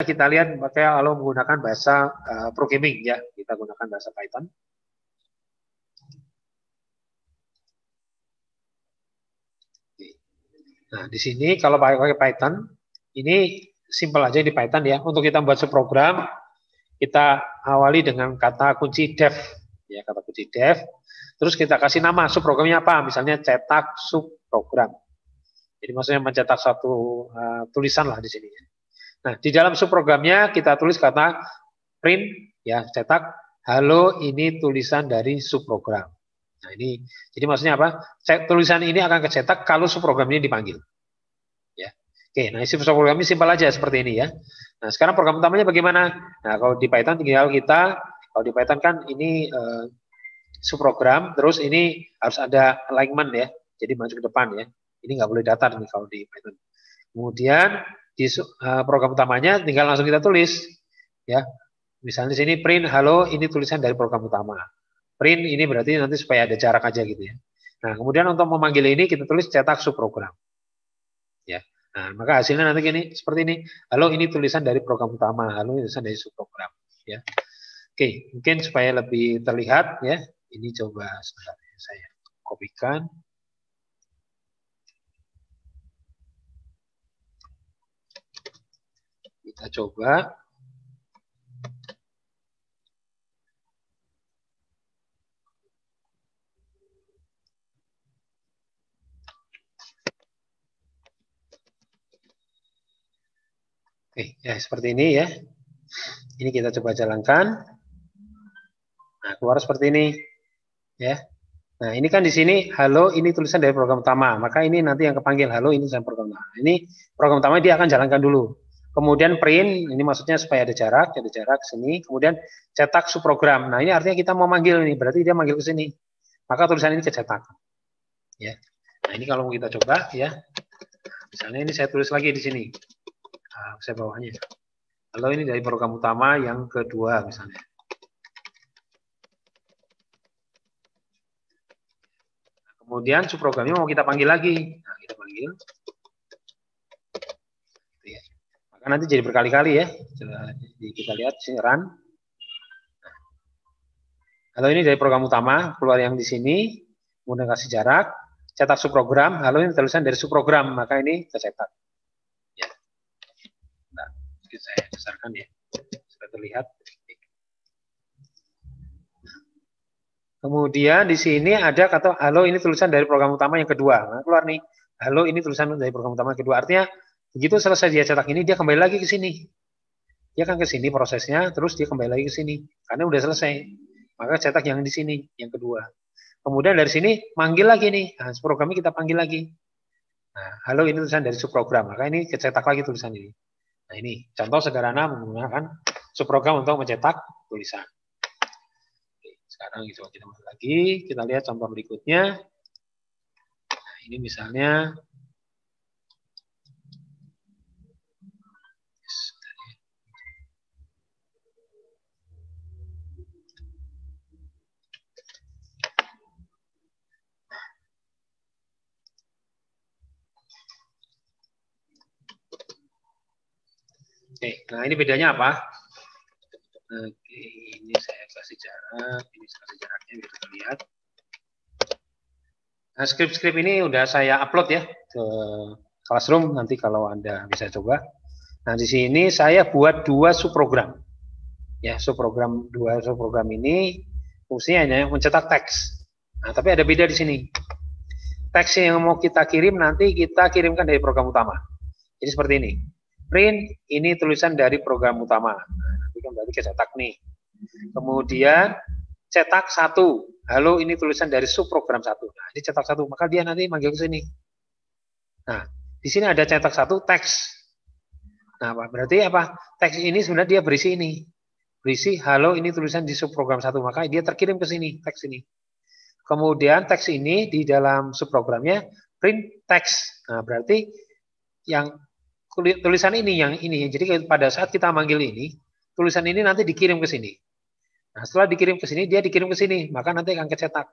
kita lihat pakai kalau menggunakan bahasa programming ya, kita gunakan bahasa Python. Nah, di sini kalau pakai Python, ini simpel aja di Python ya. Untuk kita membuat subprogram, kita awali dengan kata kunci def, ya kata kunci def. Terus kita kasih nama subprogramnya apa, misalnya cetak subprogram. Jadi maksudnya mencetak suatu tulisan lah di sini. Nah, di dalam subprogramnya kita tulis kata print, ya cetak, halo ini tulisan dari subprogram. Nah ini, jadi maksudnya apa? Tulisan ini akan kecetak kalau subprogram ini dipanggil. Ya, oke. Nah isi subprogram ini simpel aja seperti ini ya. Nah sekarang program utamanya bagaimana? Nah kalau di Python tinggal kita, kalau di Python kan ini subprogram, terus ini harus ada alignment ya. Jadi maju ke depan ya. Ini nggak boleh datar nih kalau di Python. Kemudian di program utamanya tinggal langsung kita tulis ya. Misalnya di sini print halo ini tulisan dari program utama. Print ini berarti nanti supaya ada jarak aja gitu ya. Nah, kemudian untuk memanggil ini kita tulis cetak subprogram. Ya. Nah, maka hasilnya nanti gini seperti ini. Halo ini tulisan dari program utama, halo ini tulisan dari subprogram ya. Oke, mungkin supaya lebih terlihat ya. Ini coba sebentar saya kopikan. Kita coba. Oke, ya seperti ini ya. Ini kita coba jalankan. Nah, keluar seperti ini. Ya. Nah, ini kan di sini halo ini tulisan dari program utama. Maka ini nanti yang kepanggil halo ini tulisan program utama. Ini program utama dia akan jalankan dulu. Kemudian print, ini maksudnya supaya ada jarak ke sini. Kemudian cetak subprogram. Nah, ini artinya kita mau manggil ini, berarti dia manggil ke sini. Maka tulisan ini kecetak. Ya. Nah, ini kalau kita coba ya. Misalnya ini saya tulis lagi di sini. Nah, saya bawahnya. Halo ini dari program utama yang kedua misalnya. Nah, kemudian subprogramnya mau kita panggil lagi. Nah, kita panggil. Ya. Maka nanti jadi berkali-kali ya. Kita lihat sini run. Halo ini dari program utama, keluar yang di sini, kemudian kasih jarak, cetak subprogram, halo ini tulisan dari subprogram, maka ini tercetak. Ya. Nah, saya besarkan ya, supaya terlihat. Kemudian di sini ada kata halo ini tulisan dari program utama yang kedua. Nah, keluar nih, halo ini tulisan dari program utama yang kedua. Artinya begitu selesai dia cetak ini, dia kembali lagi ke sini. Dia kan ke sini prosesnya, terus dia kembali lagi ke sini, karena udah selesai. Maka cetak yang di sini, yang kedua. Kemudian dari sini manggil lagi nih, nah, subprogramnya kita panggil lagi. Nah, halo ini tulisan dari subprogram, maka ini cetak lagi tulisan ini. Nah ini contoh sederhana menggunakan subprogram untuk mencetak tulisan. Oke, sekarang coba kita masuk lagi, kita lihat contoh berikutnya. Nah, ini misalnya Oke, nah ini bedanya apa? Oke, ini saya kasih jarak, ini saya kasih jaraknya biar terlihat. Nah, skrip-skrip ini udah saya upload ya ke Classroom, nanti kalau Anda bisa coba. Nah, di sini saya buat 2 subprogram. Ya, dua subprogram ini fungsinya hanya mencetak teks. Nah, tapi ada beda di sini. Teks yang mau kita kirim nanti kita kirimkan dari program utama. Jadi seperti ini. Print ini tulisan dari program utama. Nah, nanti kan berarti cetak nih. Kemudian cetak 1. Halo ini tulisan dari subprogram 1. Nah, ini cetak 1, maka dia nanti manggil ke sini. Nah, di sini ada cetak 1 teks. Nah, berarti apa? Teks ini sebenarnya dia berisi ini. Berisi halo ini tulisan di subprogram 1, maka dia terkirim ke sini, teks ini. Kemudian teks ini di dalam subprogramnya print teks. Nah, berarti yang tulisan ini yang ini. Jadi pada saat kita manggil ini, tulisan ini nanti dikirim ke sini. Nah, setelah dikirim ke sini, dia dikirim ke sini, maka nanti akan kecetak.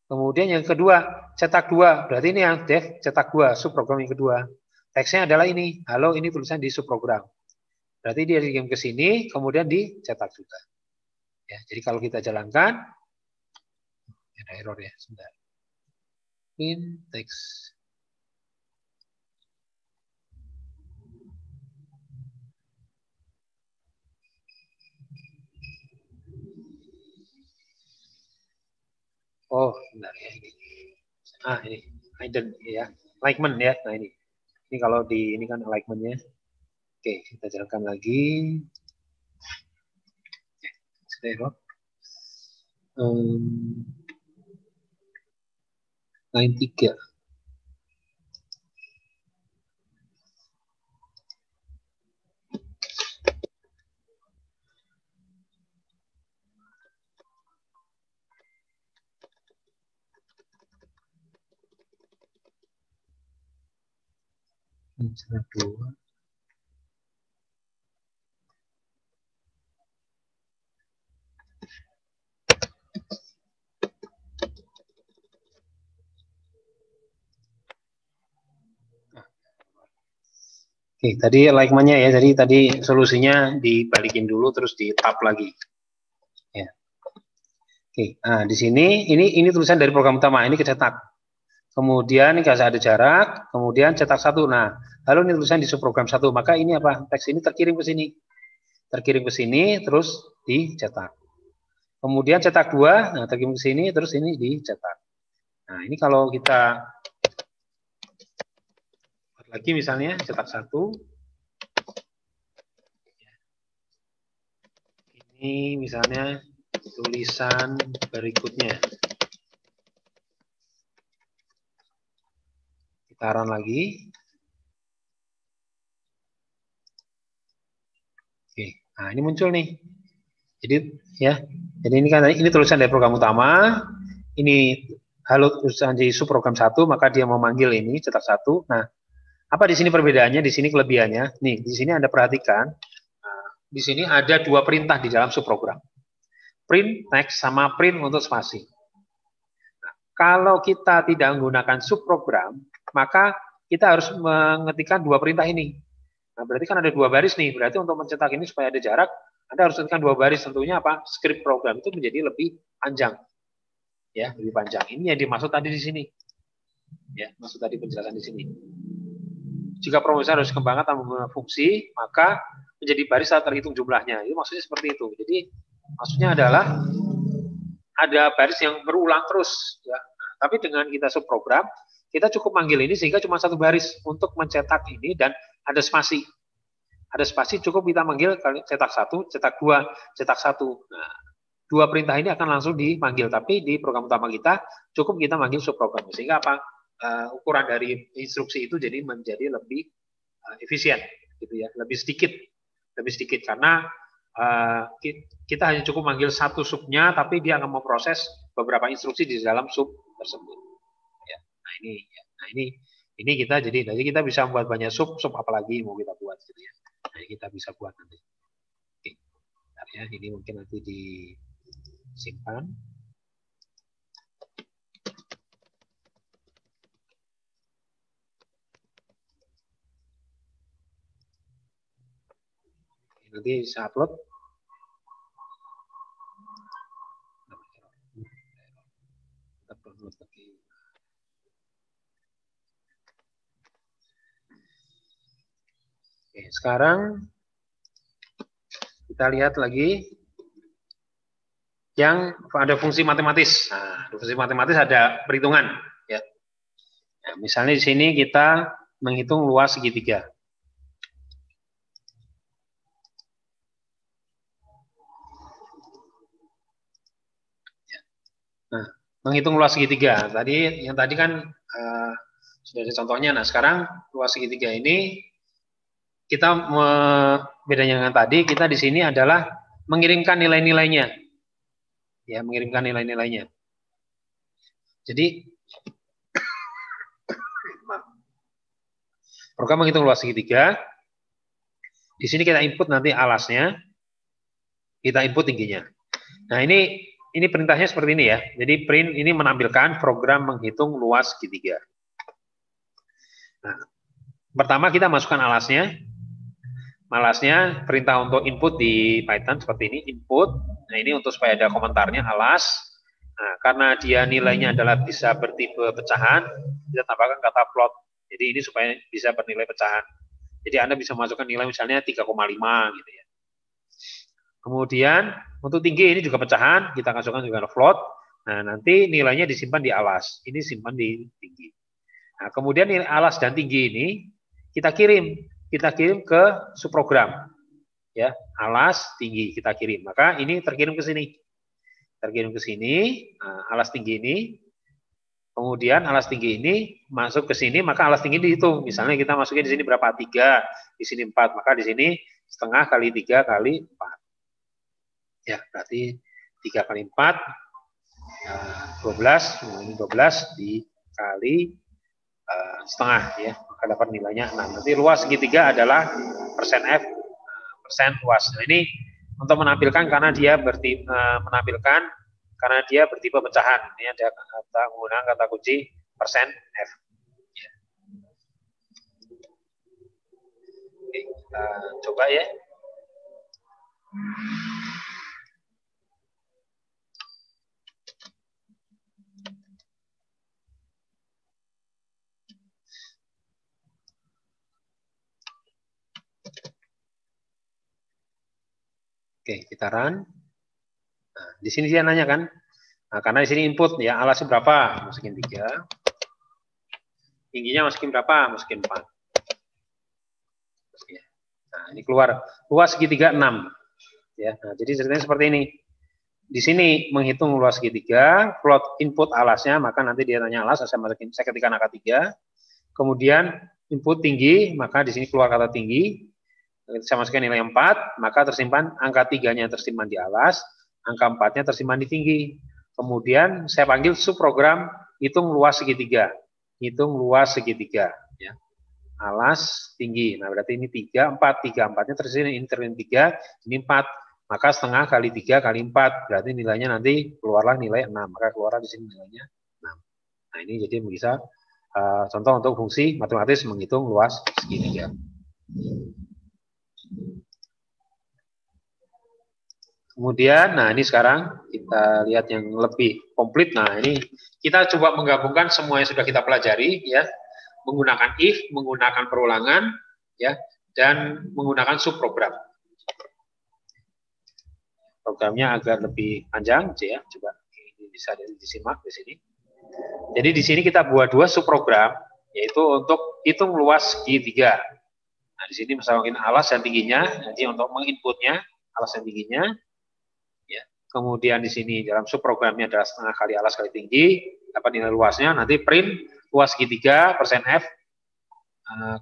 Kemudian yang kedua, cetak 2. Berarti ini yang dev cetak 2, subprogram yang kedua. Teksnya adalah ini. Halo, ini tulisan di subprogram. Berarti dia dikirim ke sini, kemudian dicetak juga. Ya, jadi kalau kita jalankan, ada error ya, sebentar. In text. Oh, benar ya ini. Ini hidden ya, alignment ya. Nah ini kalau di ini kan alignmentnya. Oke, kita jalankan lagi. Error. Line 3. Salah 2. Oke, tadi alignment-nya ya, jadi tadi solusinya dibalikin dulu terus di tab lagi. Ya. Oke, nah di sini ini tulisan dari program utama, ini kecetak. Kemudian ini kasih ada jarak, kemudian cetak 1. Nah, lalu ini tulisan di subprogram 1, maka ini apa? Teks ini terkirim ke sini. Terkirim ke sini terus dicetak. Kemudian cetak 2, nah terkirim ke sini terus ini dicetak. Nah, ini kalau kita lagi misalnya cetak 1. Ini misalnya tulisan berikutnya. Kita run lagi. Oke, nah ini muncul nih. Jadi ya, jadi ini kan ini tulisan dari program utama. Ini halo tulisan di subprogram 1, maka dia memanggil ini cetak 1. Nah, apa di sini perbedaannya? Di sini kelebihannya. Nih, di sini Anda perhatikan. Nah, di sini ada 2 perintah di dalam subprogram. Print text sama print untuk spasi. Nah, kalau kita tidak menggunakan subprogram, maka kita harus mengetikkan 2 perintah ini. Nah, berarti kan ada 2 baris nih. Berarti untuk mencetak ini supaya ada jarak, Anda harus ketikkan 2 baris. Tentunya apa? Script program itu menjadi lebih panjang. Ya, lebih panjang. Ini yang dimaksud tadi di sini. Ya, maksud tadi penjelasan di sini. Jika proses harus dikembangkan tanpa fungsi, maka menjadi baris saat terhitung jumlahnya. Itu maksudnya seperti itu. Jadi maksudnya adalah ada baris yang berulang terus. Ya. Tapi dengan kita subprogram, kita cukup manggil ini sehingga cuma 1 baris untuk mencetak ini dan ada spasi. Ada spasi cukup kita manggil cetak 1, cetak 2, cetak 1. Nah, 2 perintah ini akan langsung dipanggil. Tapi di program utama kita cukup kita manggil subprogram. Sehingga apa? Ukuran dari instruksi itu jadi menjadi lebih efisien, gitu ya, lebih sedikit karena kita hanya cukup manggil 1 subnya, tapi dia akan memproses beberapa instruksi di dalam sub tersebut. Ya, nah ini kita jadi kita bisa membuat banyak sub apalagi mau kita buat, gitu ya. Nah, kita bisa buat nanti. Oke, bentar ya, ini mungkin nanti disimpan. Nanti bisa upload. Oke, sekarang kita lihat lagi yang ada fungsi matematis. Nah, fungsi matematis ada perhitungan. Ya. Nah, misalnya di sini kita menghitung luas segitiga. Nah, menghitung luas segitiga. Yang tadi kan sudah ada contohnya. Nah, sekarang luas segitiga ini kita bedanya dengan tadi, kita di sini adalah mengirimkan nilai-nilainya. Ya, mengirimkan nilai-nilainya. Jadi program menghitung luas segitiga. Di sini kita input nanti alasnya, kita input tingginya. Nah, ini perintahnya seperti ini ya. Jadi print ini menampilkan program menghitung luas segitiga. Nah, pertama kita masukkan alasnya. Malasnya perintah untuk input di Python seperti ini, input. Nah, ini untuk supaya ada komentarnya alas. Nah, karena dia nilainya adalah bisa bertipe pecahan, kita tambahkan kata float. Jadi ini supaya bisa bernilai pecahan. Jadi Anda bisa masukkan nilai misalnya 3,5 gitu ya. Kemudian untuk tinggi ini juga pecahan, kita masukkan juga float. Nah, nanti nilainya disimpan di alas. Ini simpan di tinggi. Nah, kemudian nilai alas dan tinggi ini kita kirim ke subprogram, ya, alas tinggi kita kirim, maka ini terkirim ke sini, nah, alas tinggi ini, kemudian alas tinggi ini masuk ke sini, maka alas tinggi dihitung, misalnya kita masukin di sini berapa, 3, di sini 4, maka di sini setengah kali 3 kali 4, ya, berarti 3 kali 4, 12 dikali setengah, ya, maka dapat nilainya 6. Nanti luas segitiga adalah persen F, persen luas. Nah, ini untuk menampilkan karena dia bertipe pecahan. Ini ada menggunakan kata kunci persen F. Ya. Oke, kita coba ya. Oke, kita run. Nah, di sini dia nanya kan, nah, karena di sini input ya, alasnya berapa, masukin 3, tingginya masukin berapa, masukin 4. Nah, ini keluar luas segitiga 6. Ya, nah, jadi ceritanya seperti ini. Di sini menghitung luas segitiga, plot input alasnya, maka nanti dia tanya alas, saya ketikkan angka 3. Kemudian input tinggi, maka di sini keluar kata tinggi. Saya masukkan nilai 4, maka tersimpan angka 3-nya tersimpan di alas, angka 4-nya tersimpan di tinggi. Kemudian saya panggil subprogram hitung luas segitiga. Hitung luas segitiga, ya. Alas tinggi. Nah, berarti ini 3, 4, 3, 4-nya tersimpan ini 3, ini 4. Maka setengah kali 3 kali 4, berarti nilainya nanti keluarlah nilai 6. Maka keluarlah di sini nilainya 6. Nah, ini jadi bisa contoh untuk fungsi matematis menghitung luas segitiga. Kemudian, nah ini sekarang kita lihat yang lebih komplit. Nah, ini kita coba menggabungkan semua yang sudah kita pelajari, ya, menggunakan if, menggunakan perulangan, ya, dan menggunakan subprogram. Programnya agak lebih panjang, ya, coba ini bisa disimak di sini. Jadi di sini kita buat 2 subprogram, yaitu untuk hitung luas segitiga. Nah, di sini misalnya alas dan tingginya, jadi untuk menginputnya alas dan tingginya, ya. Kemudian di sini dalam subprogramnya adalah setengah kali alas kali tinggi, dapat nilai luasnya, nanti print luas segitiga persen F,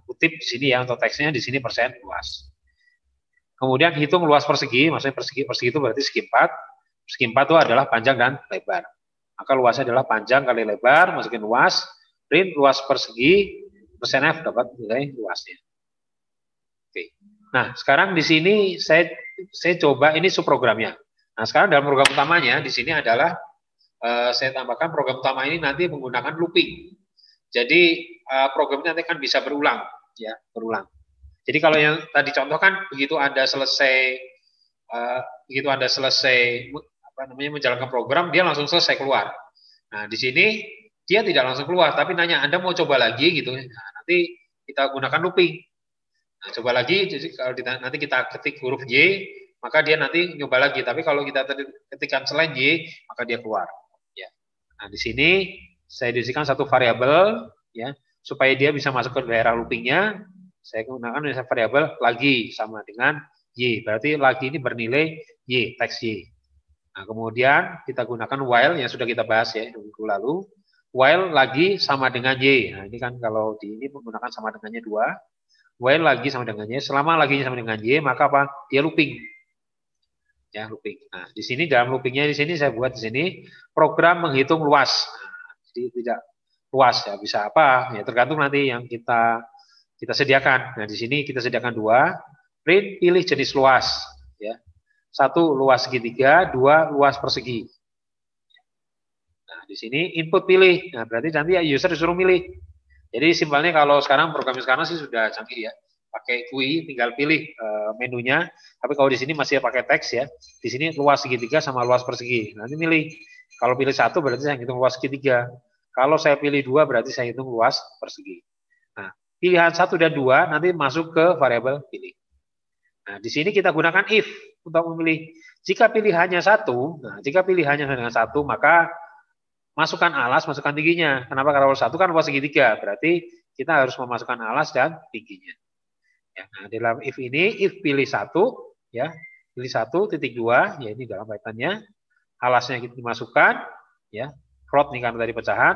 kutip di sini ya untuk teksnya, di sini persen luas. Kemudian hitung luas persegi, maksudnya persegi itu berarti segi 4, segi 4 itu adalah panjang dan lebar. Maka luasnya adalah panjang kali lebar, masukin luas, print luas persegi persen F, dapat nilai luasnya. Oke. Nah, sekarang di sini saya coba ini subprogramnya. Nah, sekarang dalam program utamanya di sini adalah saya tambahkan program utama ini nanti menggunakan looping. Jadi programnya nanti kan bisa berulang, ya, berulang. Jadi kalau yang tadi contoh kan begitu Anda selesai menjalankan program, dia langsung selesai keluar. Nah, di sini dia tidak langsung keluar, tapi nanya Anda mau coba lagi gitu. Nah, nanti kita gunakan looping. Nah, coba lagi, jadi kalau nanti kita ketik huruf Y, maka dia nanti nyoba lagi. Tapi kalau kita ketikkan selain Y, maka dia keluar. Ya. Nah, di sini saya diisikan satu variabel, ya, supaya dia bisa masuk ke daerah loopingnya. Saya gunakan variabel lagi sama dengan Y. Berarti lagi ini bernilai Y, teks Y. Nah, kemudian kita gunakan while yang sudah kita bahas ya minggu lalu. While lagi sama dengan Y. Nah, ini kan kalau di ini menggunakan sama dengannya 2. While lagi sama dengan Y, selama lagi sama dengan Y, maka apa? Dia looping. Ya, looping. Nah, di sini dalam loopingnya di sini saya buat di sini program menghitung luas. Nah, jadi tidak luas ya, bisa apa? Ya tergantung nanti yang kita sediakan. Nah, di sini kita sediakan 2, print pilih jenis luas, ya. 1 luas segitiga, 2 luas persegi. Nah, di sini input pilih. Nah, berarti nanti user disuruh milih. Jadi simpelnya kalau sekarang programnya sekarang sih sudah canggih ya. pakai GUI, tinggal pilih menunya. Tapi kalau di sini masih pakai teks ya. Di sini luas segitiga sama luas persegi. Nanti milih. Kalau pilih 1 berarti saya hitung luas segitiga. Kalau saya pilih 2 berarti saya hitung luas persegi. Nah, pilihan 1 dan 2 nanti masuk ke variabel pilih. Nah, di sini kita gunakan if untuk memilih. Jika pilihannya 1, nah jika pilihannya dengan 1, maka masukkan alas, masukkan tingginya. Kenapa? Karena 1 kan luas segitiga, berarti kita harus memasukkan alas dan tingginya. Ya, nah, dalam if ini, if pilih 1, ya, pilih 1.2, ya ini dalam kaitannya, alasnya kita dimasukkan, ya, float nih karena tadi pecahan,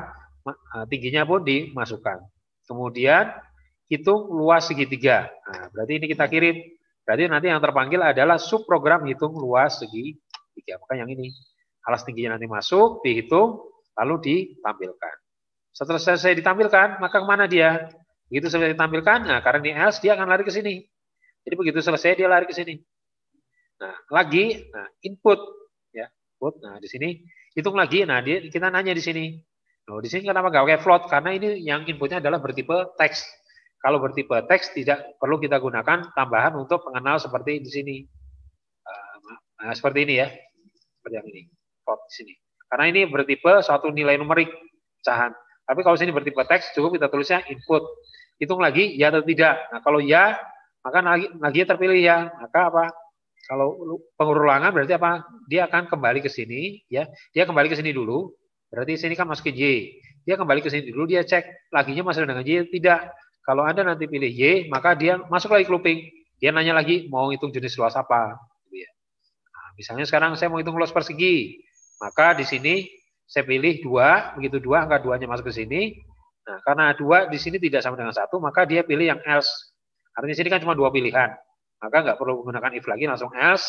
tingginya pun dimasukkan. Kemudian hitung luas segitiga. Nah, berarti ini kita kirim. Berarti nanti yang terpanggil adalah subprogram hitung luas segitiga. Maka yang ini, alas tingginya nanti masuk, dihitung, lalu ditampilkan. Setelah selesai ditampilkan, maka kemana dia? Begitu selesai ditampilkan, nah karena ini else, dia akan lari ke sini. Jadi begitu selesai, dia lari ke sini. Nah, lagi, nah input, ya, input. Nah di sini hitung lagi. Nah kita nanya di sini. Nah, di sini kenapa nggak pakai float? Karena ini yang inputnya adalah bertipe teks. Kalau bertipe teks tidak perlu kita gunakan tambahan untuk pengenal seperti di sini. Nah, seperti ini ya, seperti yang ini, float di sini. Karena ini bertipe suatu nilai numerik pecahan. Tapi kalau sini bertipe teks, cukup kita tulisnya input. Hitung lagi ya atau tidak. Nah kalau ya, maka lagi terpilih ya. Maka apa? Kalau pengulangan berarti apa? Dia akan kembali ke sini, ya. Dia kembali ke sini dulu. Berarti sini kan masukin Y. Dia kembali ke sini dulu. Dia cek laginya masih dengan Y tidak. Kalau Anda nanti pilih Y, maka dia masuk lagi ke looping. Dia nanya lagi mau hitung jenis luas apa. Nah, misalnya sekarang saya mau hitung luas persegi. Maka di sini saya pilih 2, begitu 2 angka 2-nya masuk ke sini. Nah, karena 2 di sini tidak sama dengan 1, maka dia pilih yang else. Artinya sini kan cuma 2 pilihan. Maka nggak perlu menggunakan if lagi, langsung else.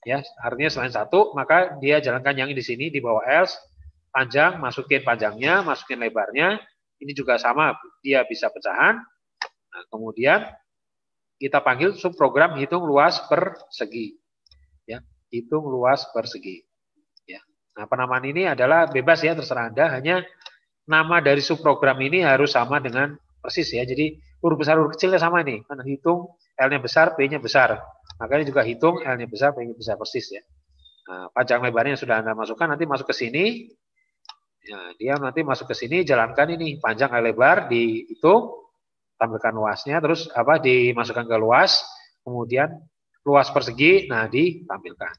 Ya, artinya selain 1, maka dia jalankan yang di sini di bawah else. Panjang, masukin panjangnya, masukin lebarnya. Ini juga sama, dia bisa pecahan. Nah, kemudian kita panggil subprogram hitung luas persegi. Ya, hitung luas persegi. Ya. Nah, penamaan ini adalah bebas ya, terserah Anda. Hanya nama dari subprogram ini harus sama dengan persis ya. Jadi huruf besar huruf kecilnya sama nih. Karena hitung L-nya besar, P-nya besar. Makanya juga hitung L-nya besar, P-nya besar persis ya. Nah, panjang lebarnya sudah Anda masukkan, nanti masuk ke sini. Ya, dia nanti masuk ke sini, jalankan ini panjang L lebar, dihitung, tampilkan luasnya, terus apa dimasukkan ke luas, kemudian luas persegi, nah ditampilkan.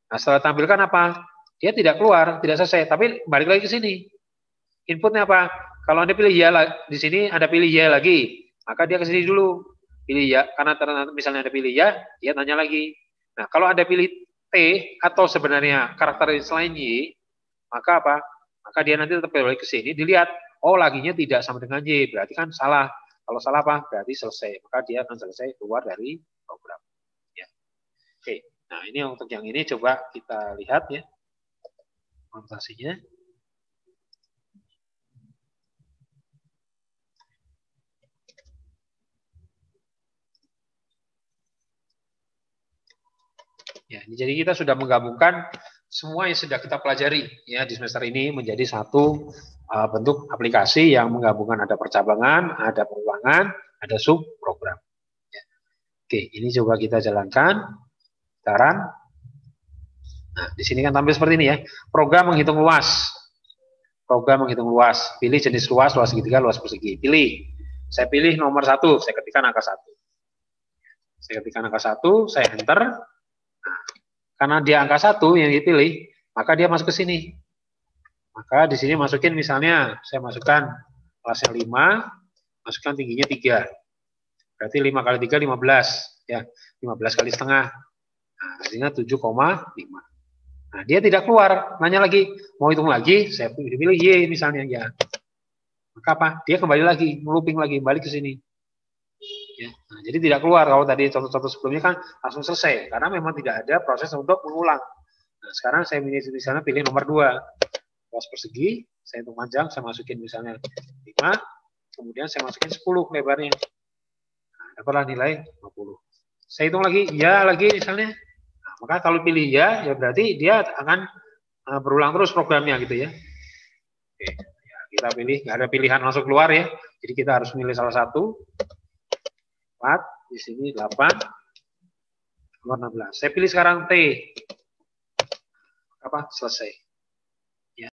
Nah setelah tampilkan apa? Dia tidak keluar, tidak selesai, tapi balik lagi ke sini. Inputnya apa? Kalau Anda pilih ya di sini, Anda pilih ya lagi, maka dia ke sini dulu, pilih ya, karena misalnya Anda pilih ya, dia tanya lagi. Nah kalau Anda pilih T atau sebenarnya karakter selain Y, maka apa? Maka dia nanti tetap balik ke sini, dilihat, oh laginya tidak sama dengan Y, berarti kan salah. Kalau salah apa? Berarti selesai. Maka dia akan selesai keluar dari program. Ya. Oke, nah ini untuk yang ini coba kita lihat ya, implementasinya. Ya, jadi kita sudah menggabungkan semua yang sudah kita pelajari ya di semester ini menjadi satu bentuk aplikasi yang menggabungkan ada percabangan, ada pengulangan, ada subprogram. Ya. Oke, ini coba kita jalankan sekarang. Nah, di sini kan tampil seperti ini ya. Program menghitung luas. Program menghitung luas. Pilih jenis luas, luas segitiga, luas persegi. Pilih. Saya pilih nomor 1, saya ketikkan angka 1. Saya ketikkan angka 1, saya enter. Nah, karena dia angka 1 yang dipilih, maka dia masuk ke sini. Maka di sini masukin misalnya, saya masukkan kelasnya 5, masukkan tingginya 3. Berarti 5 kali 3, 15. Ya, 15 kali setengah. Nah, hasilnya 7,5. Nah, dia tidak keluar. Nanya lagi, mau hitung lagi, saya pilih Y misalnya. Ya. Maka apa? Dia kembali lagi, looping lagi, balik ke sini. Ya. Nah, jadi tidak keluar. Kalau tadi contoh-contoh sebelumnya kan langsung selesai. Karena memang tidak ada proses untuk mengulang. Nah, sekarang saya misalnya pilih nomor 2. Luas persegi, saya hitung panjang, saya masukin misalnya 5. Kemudian saya masukin 10 lebarnya. Nah, dapatlah nilai 50. Saya hitung lagi, ya lagi misalnya. Nah, maka kalau pilih ya berarti dia akan berulang terus programnya gitu ya. Oke, ya, kita pilih, nggak ada pilihan masuk keluar ya. Jadi kita harus milih salah satu. 4, di sini 8, keluar 16. Saya pilih sekarang T. Apa? Selesai.